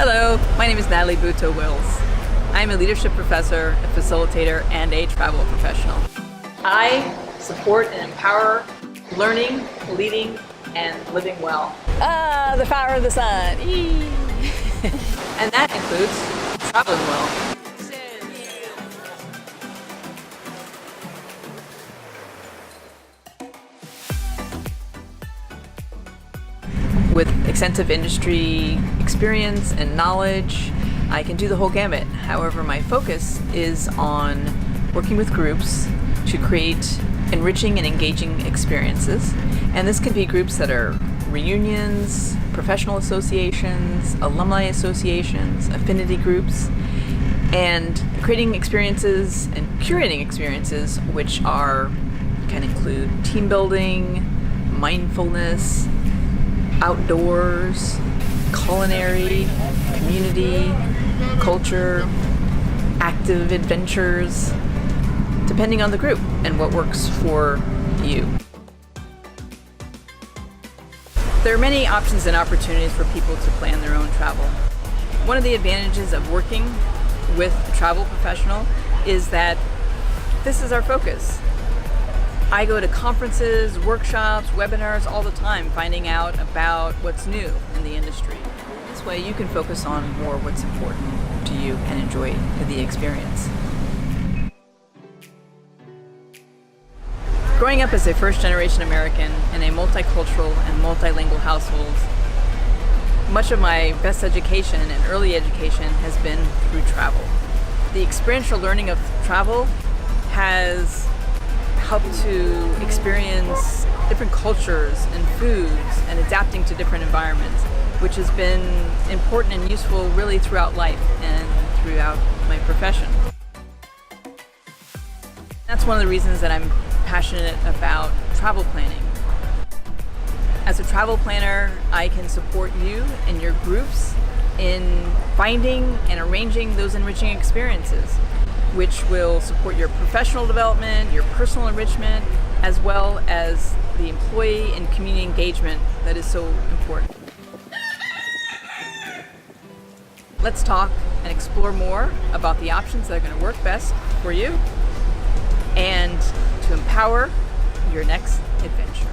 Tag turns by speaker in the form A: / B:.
A: Hello, my name is Natalie Butto. I'm a leadership professor, a facilitator, and a travel professional. I support and empower learning, leading, and living well.
B: The power of the sun. Eee.
A: And that includes traveling well. With extensive industry experience and knowledge, I can do the whole gamut. However, my focus is on working with groups to create enriching and engaging experiences. And this can be groups that are reunions, professional associations, alumni associations, affinity groups, and creating experiences and curating experiences which can include team building, mindfulness, outdoors, culinary, community, culture, active adventures, depending on the group and what works for you. There are many options and opportunities for people to plan their own travel. One of the advantages of working with a travel professional is that this is our focus. I go to conferences, workshops, webinars all the time, finding out about what's new in the industry. This way you can focus on more what's important to you and enjoy the experience. Growing up as a first-generation American in a multicultural and multilingual household, much of my best education and early education has been through travel. The experiential learning of travel has helped to experience different cultures and foods and adapting to different environments, which has been important and useful really throughout life and throughout my profession. That's one of the reasons that I'm passionate about travel planning. As a travel planner, I can support you and your groups in finding and arranging those enriching experiences, which will support your professional development, your personal enrichment, as well as the employee and community engagement that is so important. Let's talk and explore more about the options that are going to work best for you and to empower your next adventure.